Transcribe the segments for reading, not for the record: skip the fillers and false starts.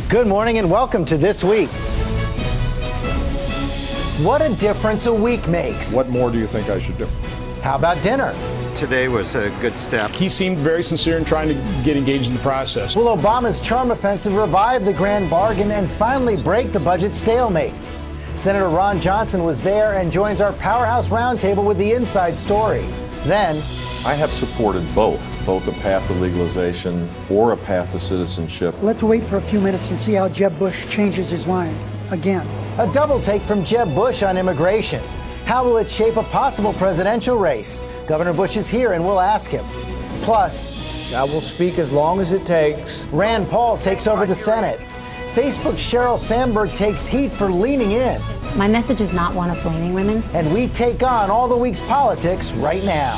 Good morning and welcome to This Week. What a difference a week makes. What more do you think I should do? How about dinner? Today was a good step. He seemed very sincere in trying to get engaged in the process. Will Obama's charm offensive revive the grand bargain and finally break the budget stalemate? Senator Ron Johnson was there and joins our Powerhouse Roundtable with the inside story. Then, I have supported both a path to legalization or a path to citizenship. Let's wait for a few minutes and see how Jeb Bush changes his mind again. a double take from Jeb Bush on immigration. How will it shape a possible presidential race? Governor Bush is here and we'll ask him. Plus, I will speak as long as it takes. Rand Paul takes over the Senate. Facebook's Sheryl Sandberg takes heat for leaning in. My message is not one of blaming women. And we take on all the week's politics right now.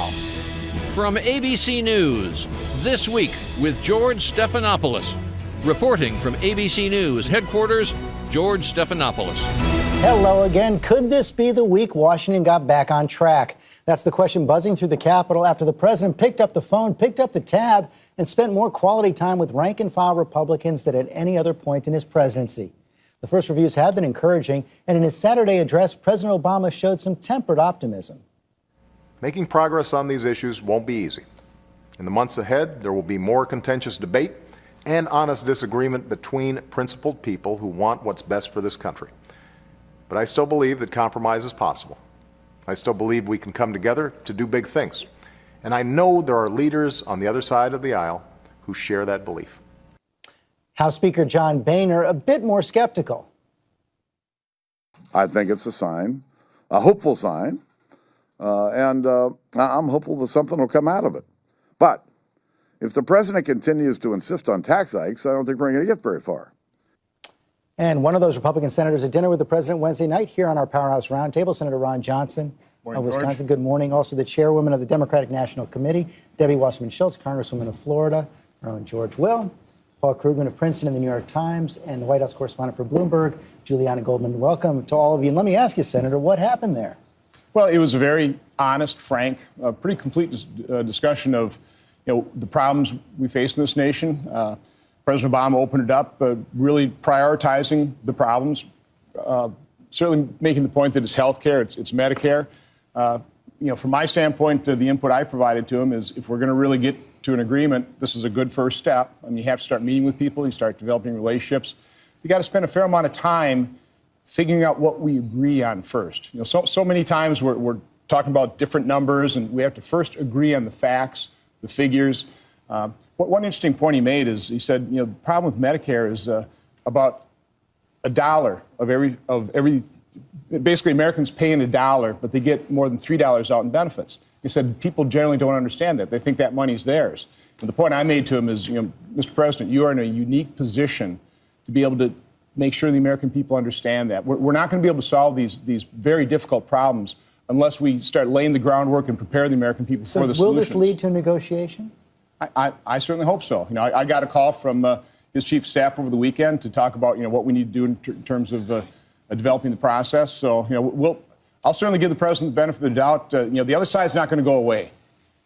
From ABC News, This Week with George Stephanopoulos. Reporting from ABC News headquarters, George Stephanopoulos. Hello again. Could this be the week Washington got back on track? That's the question buzzing through the Capitol after the president picked up the phone, picked up the tab, and spent more quality time with rank-and-file Republicans than at any other point in his presidency. The first reviews have been encouraging, and in his Saturday address, President Obama showed some tempered optimism. Making progress on these issues won't be easy. In the months ahead, there will be more contentious debate and honest disagreement between principled people who want what's best for this country. But I still believe that compromise is possible. I still believe we can come together to do big things. And I know there are leaders on the other side of the aisle who share that belief. House Speaker John Boehner a bit more skeptical. I think it's a sign, a hopeful sign, and I'm hopeful that something will come out of it. But if the president continues to insist on tax hikes, I don't think we're going to get very far. And one of those Republican senators at dinner with the president Wednesday night here on our Powerhouse Roundtable, Senator Ron Johnson of Wisconsin. Good morning. Also the chairwoman of the Democratic National Committee, Debbie Wasserman Schultz, Congresswoman of Florida, our own George Will, Paul Krugman of Princeton and the New York Times, and the White House correspondent for Bloomberg, Julianna Goldman. Welcome to all of you. And let me ask you, Senator, what happened there? Well, it was a very honest, frank, pretty complete discussion of the problems we face in this nation. President Obama opened it up, really prioritizing the problems, certainly making the point that it's health care, it's Medicare. From my standpoint, the input I provided to him is if we're going to really get to an agreement, this is a good first step. I mean, you have to start meeting with people, you start developing relationships. You got to spend a fair amount of time figuring out what we agree on first. So many times we're talking about different numbers, and we have to first agree on the facts, the figures. One interesting point he made is he said, the problem with Medicare is about $1 of every. Basically, Americans pay in $1, but they get more than $3 out in benefits. He said people generally don't understand that. They think that money's theirs. And the point I made to him is, Mr. President, you are in a unique position to be able to make sure the American people understand that. We're not going to be able to solve these very difficult problems unless we start laying the groundwork and prepare the American people for the solutions. So will this lead to negotiation? I certainly hope so. I got a call from his chief of staff over the weekend to talk about what we need to do in terms of developing the process. So I'll certainly give the president the benefit of the doubt. The other side's not going to go away.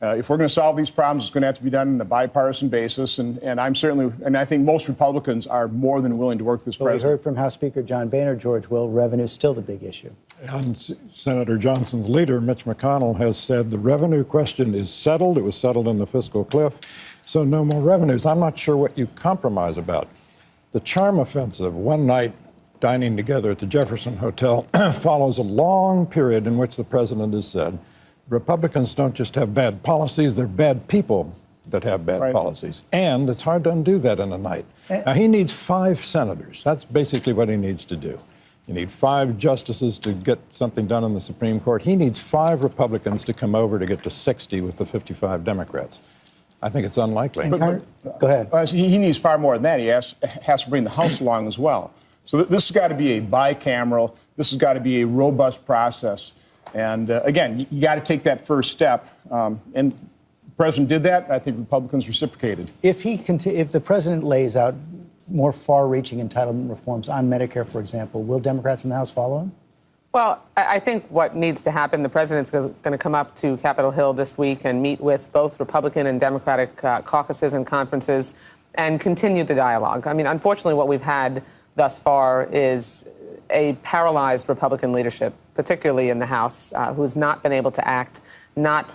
If we're going to solve these problems, it's going to have to be done on a bipartisan basis. And I think most Republicans are more than willing to work with this president. We heard from House Speaker John Boehner, George Will, revenue is still the big issue. And Senator Johnson's leader, Mitch McConnell, has said the revenue question is settled. It was settled in the fiscal cliff, so no more revenues. I'm not sure what you compromise about. The charm offensive, one night dining together at the Jefferson Hotel, follows a long period in which the president has said Republicans don't just have bad policies, they're bad people that have bad policies. And it's hard to undo that in a night. Now, he needs 5 senators. That's basically what he needs to do. You need 5 justices to get something done in the Supreme Court. He needs 5 Republicans to come over to get to 60 with the 55 Democrats. I think it's unlikely. Go ahead. He needs far more than that. He has to bring the House along as well. So this has got to be a bicameral. This has got to be a robust process. And again, you got to take that first step. And the president did that. I think Republicans reciprocated. If the president lays out more far-reaching entitlement reforms on Medicare, for example, will Democrats in the House follow him? Well, I think what needs to happen, the president's going to come up to Capitol Hill this week and meet with both Republican and Democratic caucuses and conferences and continue the dialogue. I mean, unfortunately, what we've had thus far is a paralyzed Republican leadership, particularly in the House, who's not been able to act, not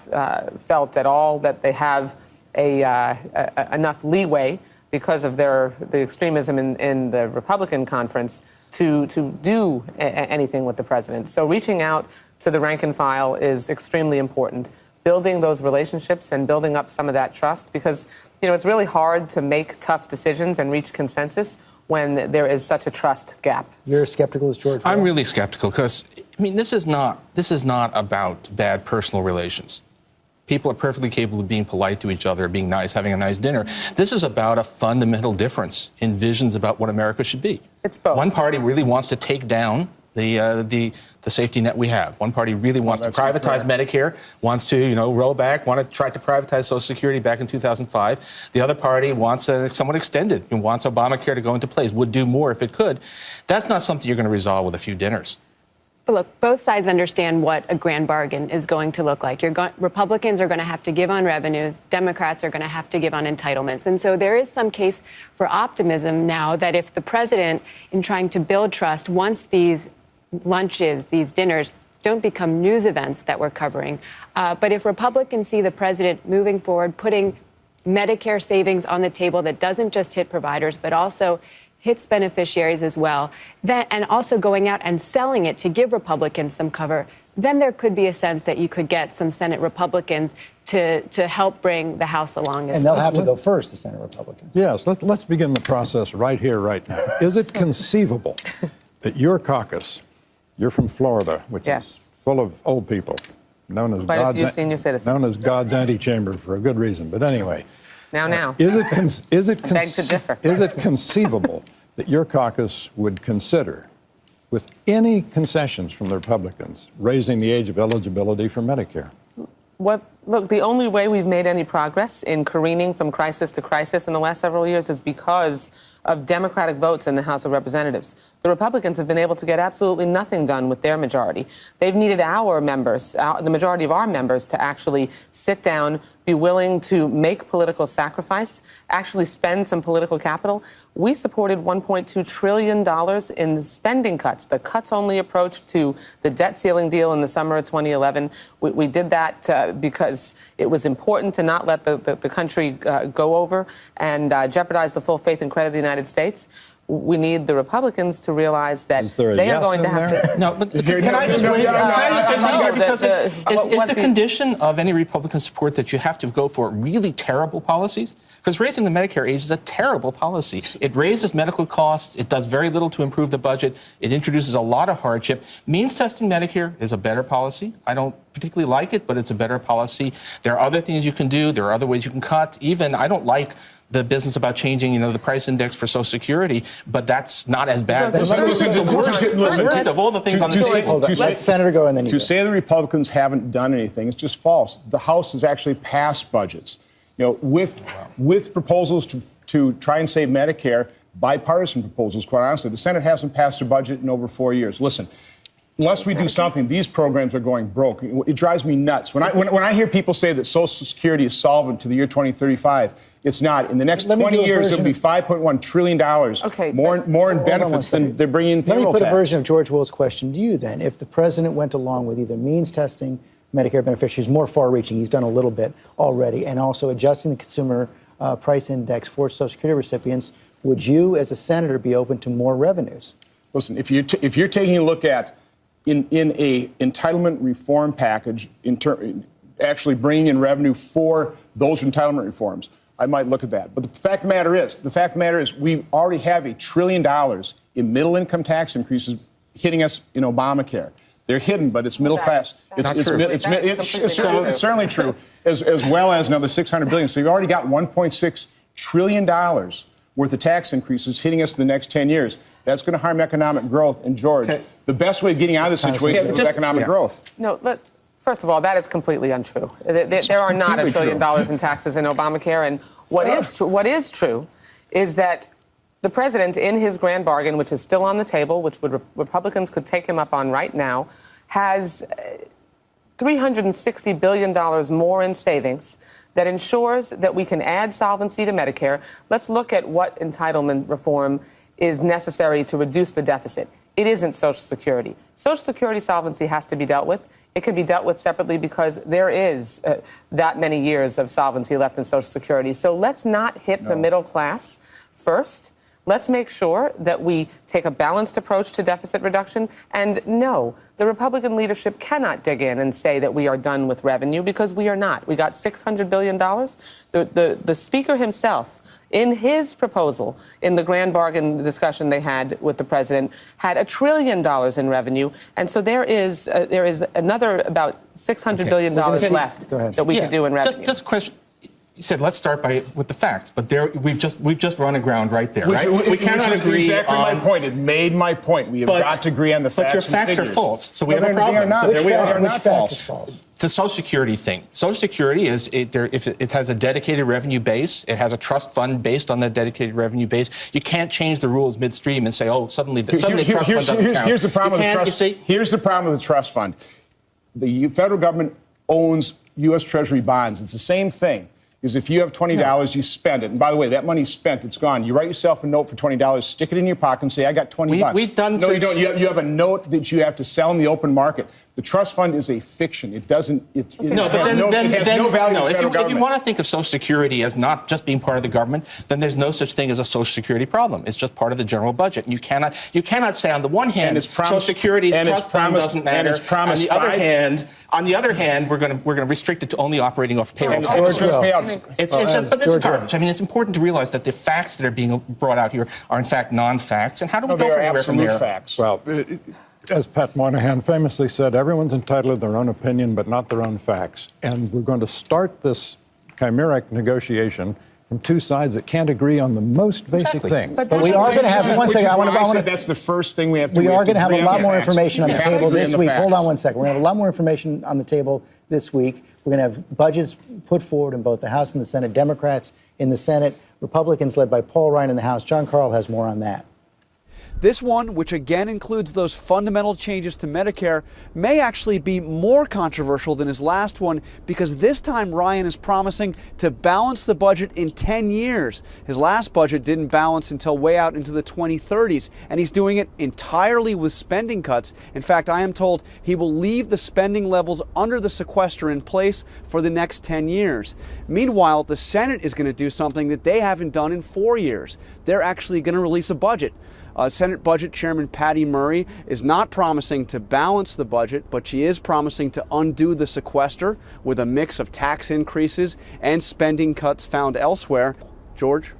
felt at all that they have enough leeway because of the extremism in the Republican conference to do anything with the president. So reaching out to the rank and file is extremely important. Building those relationships and building up some of that trust, because it's really hard to make tough decisions and reach consensus when there is such a trust gap. You're as skeptical as George? I'm really skeptical because, this is not about bad personal relations. People are perfectly capable of being polite to each other, being nice, having a nice dinner. This is about a fundamental difference in visions about what America should be. It's both. One party really wants to take down the safety net we have. One party really wants to privatize Medicare, wants to, roll back, want to try to privatize Social Security back in 2005. The other party wants somewhat extended and wants Obamacare to go into place, would do more if it could. That's not something you're going to resolve with a few dinners. But look, both sides understand what a grand bargain is going to look like. Republicans are going to have to give on revenues. Democrats are going to have to give on entitlements. And so there is some case for optimism now that if the president, in trying to build trust, wants these lunches, these dinners, don't become news events that we're covering. But if Republicans see the president moving forward, putting Medicare savings on the table that doesn't just hit providers, but also hits beneficiaries as well, and also going out and selling it to give Republicans some cover, then there could be a sense that you could get some Senate Republicans to help bring the House along as well. And they'll have to go first, the Senate Republicans. Yes, let's begin the process right here, right now. Is it conceivable that your caucus, you're from Florida, which is full of old people, known as God's antechamber for a good reason, but anyway. Now. Is it beg to differ. Is it conceivable that your caucus would consider, with any concessions from the Republicans, raising the age of eligibility for Medicare? Look, the only way we've made any progress in careening from crisis to crisis in the last several years is because of Democratic votes in the House of Representatives. The Republicans have been able to get absolutely nothing done with their majority. They've needed our members, the majority of our members, to actually sit down, be willing to make political sacrifice, actually spend some political capital. We supported $1.2 trillion in spending cuts, the cuts-only approach to the debt ceiling deal in the summer of 2011. We did that because it was important to not let the country go over and jeopardize the full faith and credit of the United States. We need the Republicans to realize that they are going to have to. No, but can I just say something? Because is the condition of any Republican support that you have to go for really terrible policies? Because raising the Medicare age is a terrible policy. It raises medical costs. It does very little to improve the budget. It introduces a lot of hardship. Means testing Medicare is a better policy. I don't particularly like it, but it's a better policy. There are other things you can do. There are other ways you can cut. Even I don't like the business about changing, the price index for Social Security, but that's not as bad. That's the worst of all the things on the table. Let Senator go, and then to say the Republicans haven't done anything is just false. The House has actually passed budgets, with proposals to try and save Medicare, bipartisan proposals. Quite honestly, the Senate hasn't passed a budget in over 4 years. Listen. Unless we do something, these programs are going broke. It drives me nuts. When I hear people say that Social Security is solvent to the year 2035, it's not. In the next 20 years, it'll be $5.1 trillion more in benefits than they're bringing in payroll tax. Let me put a version of George Will's question to you then. If the president went along with either means testing Medicare beneficiaries, more far-reaching, he's done a little bit already, and also adjusting the consumer price index for Social Security recipients, would you, as a senator, be open to more revenues? Listen, if you're taking a look at in a entitlement reform package, actually bringing in revenue for those entitlement reforms, I might look at that. But the fact of the matter is, we already have $1 trillion in middle income tax increases hitting us in Obamacare. They're hidden, but it's middle class. It's certainly true, as well as another $600 billion. So you've already got $1.6 trillion worth of tax increases hitting us in the next 10 years. That's going to harm economic growth. And George, the best way of getting out of this situation is economic growth. No, look, first of all, that is completely untrue. There are not $1 trillion in taxes in Obamacare. And what is true is that the president, in his grand bargain, which is still on the table, which Republicans could take him up on right now, has $360 billion more in savings that ensures that we can add solvency to Medicare. Let's look at what entitlement reform is necessary to reduce the deficit. It isn't Social Security. Social Security solvency has to be dealt with. It can be dealt with separately because there is that many years of solvency left in Social Security. So let's not hit the middle class first. Let's make sure that we take a balanced approach to deficit reduction. And no, the Republican leadership cannot dig in and say that we are done with revenue, because we are not. We got $600 billion. The Speaker himself, in his proposal, in the grand bargain discussion they had with the president, had $1 trillion in revenue. And so there is another about $600 billion left that we could do in revenue. Just a question. You said let's start with the facts, but we've just run aground right there. We cannot agree. Exactly my point. It made my point. We have got to agree on the facts. But your facts are false, so we have a problem. They are not false. The Social Security thing. Social Security if it has a dedicated revenue base, it has a trust fund based on that dedicated revenue base. You can't change the rules midstream and say, oh, suddenly the trust fund doesn't count. Here's the problem with the trust. Here's the problem with the trust fund. The federal government owns U.S. Treasury bonds. It's the same thing. Is if you have $20, you spend it. And by the way, that money's spent. It's gone. You write yourself a note for $20, stick it in your pocket and say, I got 20 bucks. We've done No, you don't. You have a note that you have to sell in the open market. The trust fund is a fiction. It doesn't. It has no value. If you want to think of Social Security as not just being part of the government, then there's no such thing as a Social Security problem. It's just part of the general budget. And you cannot say on the one hand Social Security's trust fund doesn't matter. On the other hand, we're going to restrict it to only operating off payroll taxes. But this is garbage. I mean, it's important to realize that the facts that are being brought out here are in fact non-facts. And how do we go anywhere from there? Facts. Well, as Pat Moynihan famously said, everyone's entitled to their own opinion, but not their own facts. And we're going to start this chimeric negotiation from two sides that can't agree on the most basic thing. But we are going to have, one second, I said that's the first thing we have to do. We are going to have a lot more information on the table this week. Hold on one second. We're going to have a lot more information on the table this week. We're going to have budgets put forward in both the House and the Senate. Democrats in the Senate, Republicans led by Paul Ryan in the House. John Carl has more on that. This one, which again includes those fundamental changes to Medicare, may actually be more controversial than his last one, because this time Ryan is promising to balance the budget in 10 years. His last budget didn't balance until way out into the 2030s, and he's doing it entirely with spending cuts. In fact, I am told he will leave the spending levels under the sequester in place for the next 10 years. Meanwhile, the Senate is going to do something that they haven't done in 4 years. They're actually going to release a budget. Senate Budget Chairman Patty Murray is not promising to balance the budget, but she is promising to undo the sequester with a mix of tax increases and spending cuts found elsewhere. George?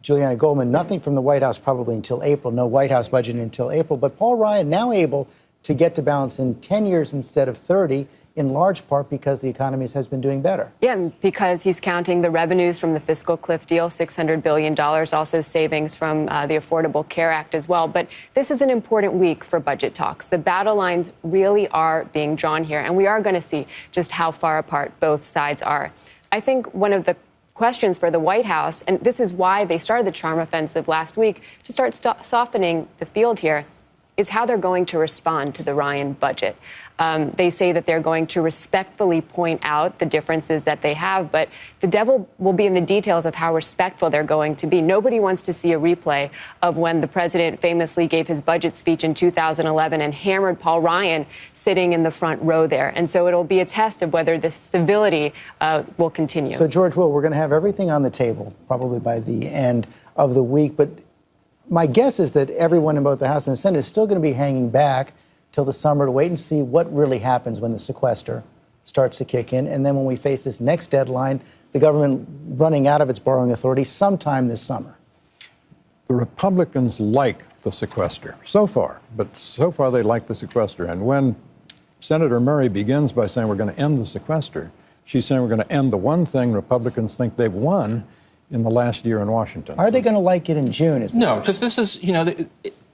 Julianna, Goldman, nothing from the White House probably until April. No White House budget until April. But Paul Ryan now able to get to balance in 10 years instead of 30, in large part because the economy has been doing better. Yeah, because he's counting the revenues from the fiscal cliff deal, $600 billion, also savings from the Affordable Care Act as well. But this is an important week for budget talks. The battle lines really are being drawn here, and we are going to see just how far apart both sides are. I think one of the questions for the White House, and this is why they started the charm offensive last week, to start softening the field here, is how they're going to respond to the Ryan budget. They say that they're going to respectfully point out the differences that they have, but the devil will be in the details of how respectful they're going to be. Nobody wants to see a replay of when the president famously gave his budget speech in 2011 and hammered Paul Ryan sitting in the front row there. And so it'll be a test of whether this civility will continue. So, George, we're going to have everything on the table probably by the end of the week, but my guess is that everyone in both the House and the Senate is still going to be hanging back till the summer to wait and see what really happens when the sequester starts to kick in. And then when we face this next deadline, the government running out of its borrowing authority sometime this summer. The Republicans like the sequester so far, but so far they like the sequester. And when Senator Murray begins by saying we're going to end the sequester, she's saying we're going to end the one thing Republicans think they've won in the last year in Washington. Are they going to like it in June? No, because this is,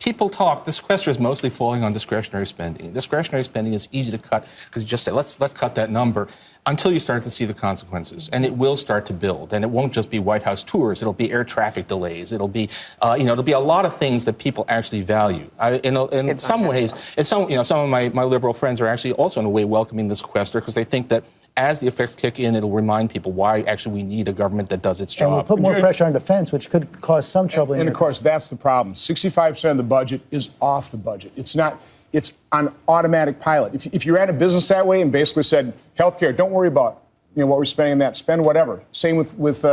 People talk. The sequester is mostly falling on discretionary spending. Discretionary spending is easy to cut because you just say, let's cut that number until you start to see the consequences. And it will start to build. And it won't just be White House tours. It'll be air traffic delays. It'll be, it'll be a lot of things that people actually value. In some ways, some of my liberal friends are actually also in a way welcoming the sequester because they think that as the effects kick in, it'll remind people why actually we need a government that does its job. And we'll put more pressure on defense, which could cause some trouble. And of course, that's the problem. 65% of the budget is off the budget. It's not. It's on automatic pilot. If you ran a business that way and basically said, healthcare, don't worry about what we're spending on that. Spend whatever. Same with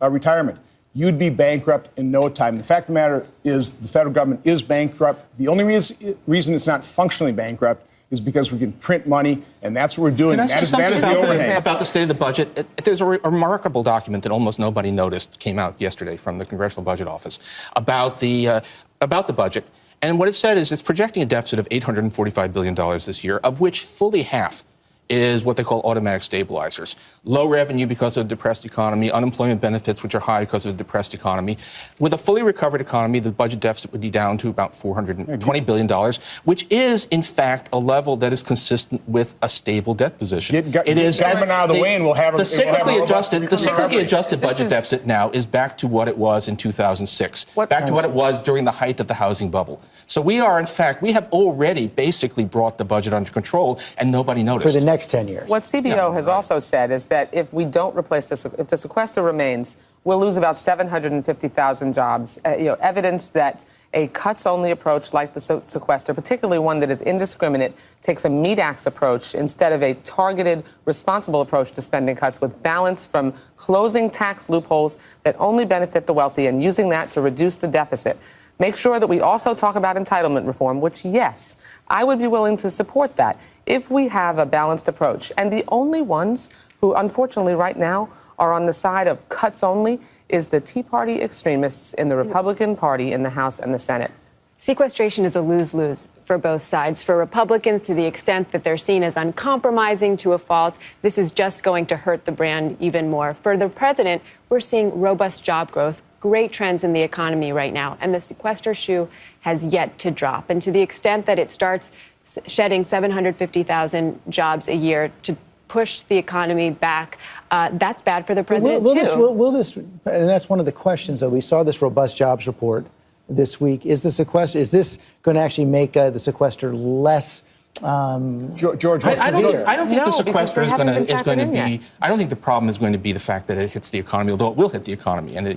retirement. You'd be bankrupt in no time. The fact of the matter is the federal government is bankrupt. The only reason it's not functionally bankrupt is because we can print money, and that's what we're doing. Can I say something about the state of the budget? There's a remarkable document that almost nobody noticed came out yesterday from the Congressional Budget Office about the budget. And what it said is it's projecting a deficit of $845 billion this year, of which fully half is what they call automatic stabilizers. Low revenue because of a depressed economy, unemployment benefits, which are high because of a depressed economy. With a fully recovered economy, the budget deficit would be down to about $420 billion, which is, in fact, a level that is consistent with a stable debt position. It is government out of the way, and we'll have the cyclically adjusted budget deficit now is back to what it was in 2006, back to what it was during the height of the housing bubble. So we are, in fact, we have already basically brought the budget under control, and nobody noticed. For the next 10 years. What CBO has also said is that if we don't replace this, if the sequester remains, we'll lose about 750,000 jobs. Evidence that a cuts-only approach like the sequester, particularly one that is indiscriminate, takes a meat-axe approach instead of a targeted, responsible approach to spending cuts with balance from closing tax loopholes that only benefit the wealthy and using that to reduce the deficit. Make sure that we also talk about entitlement reform, which, yes, I would be willing to support that if we have a balanced approach. And the only ones who, unfortunately, right now are on the side of cuts only is the Tea Party extremists in the Republican Party in the House and the Senate. Sequestration is a lose-lose for both sides. For Republicans, to the extent that they're seen as uncompromising to a fault, this is just going to hurt the brand even more. For the president, we're seeing robust job growth, great trends in the economy right now, and the sequester shoe has yet to drop. And to the extent that it starts shedding 750,000 jobs a year to push the economy back, that's bad for the president, will this, and that's one of the questions, though. We saw this robust jobs report this week. Is this going to actually make the sequester less? George, I don't think the sequester is going to be. I don't think the problem is going to be the fact that it hits the economy, although it will hit the economy, and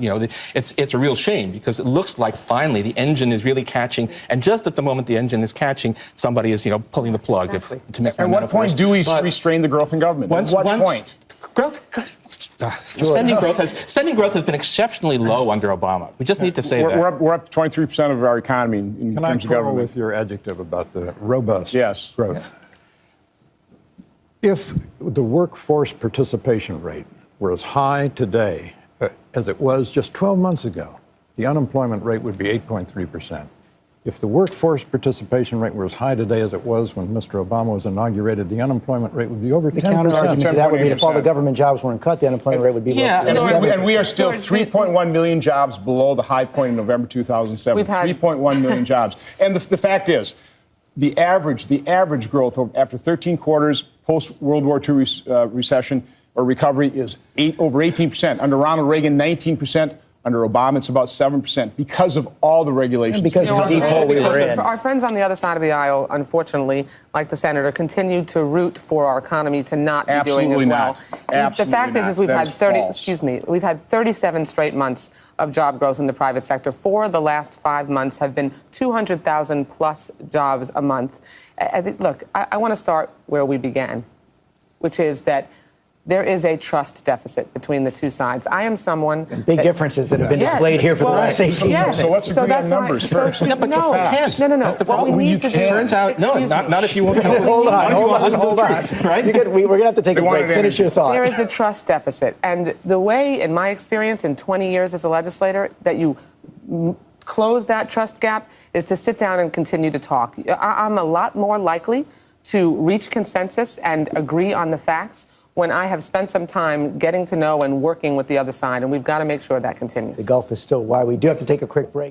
it's a real shame because it looks like finally the engine is really catching, and just at the moment the engine is catching, somebody is pulling the plug. To make at what point do we restrain the growth in government? At what point? Spending growth has been exceptionally low under Obama. We just need to say that. We're up 23% of our economy in terms of government. Can I quarrel with your adjective about the robust growth? If the workforce participation rate were as high today as it was just 12 months ago, the unemployment rate would be 8.3%. If the workforce participation rate were as high today as it was when Mr. Obama was inaugurated, the unemployment rate would be over 10%. The counter-argument to that would be if all the government jobs weren't cut, the unemployment rate would be lower. And we are still 3.1 million jobs below the high point in November 2007. 3.1 million jobs. And the fact is, the average growth after 13 quarters post-World War II recession or recovery is over 18%. Under Ronald Reagan, 19%. Under Obama, it's about 7% because of all the regulations. And because of the detail we were in. Our friends on the other side of the aisle, unfortunately, like the senator, continue to root for our economy to not be doing as well. Absolutely the fact is we've had 37 straight months of job growth in the private sector. 4 of the last 5 months have been 200,000 plus jobs a month. Look, I want to start where we began, which is that there is a trust deficit between the two sides. I am someone... Big differences that have been displayed here for the last 18 months. So let's agree on numbers first. No. That's the problem. What we need to do... Turns out, not if you want to... Hold on. Right? We're going to have to take a break. Finish your thought. There is a trust deficit. And the way, in my experience, in 20 years as a legislator, that you close that trust gap is to sit down and continue to talk. I'm a lot more likely to reach consensus and agree on the facts when I have spent some time getting to know and working with the other side, and we've got to make sure that continues. The gulf is still wide. We do have to take a quick break.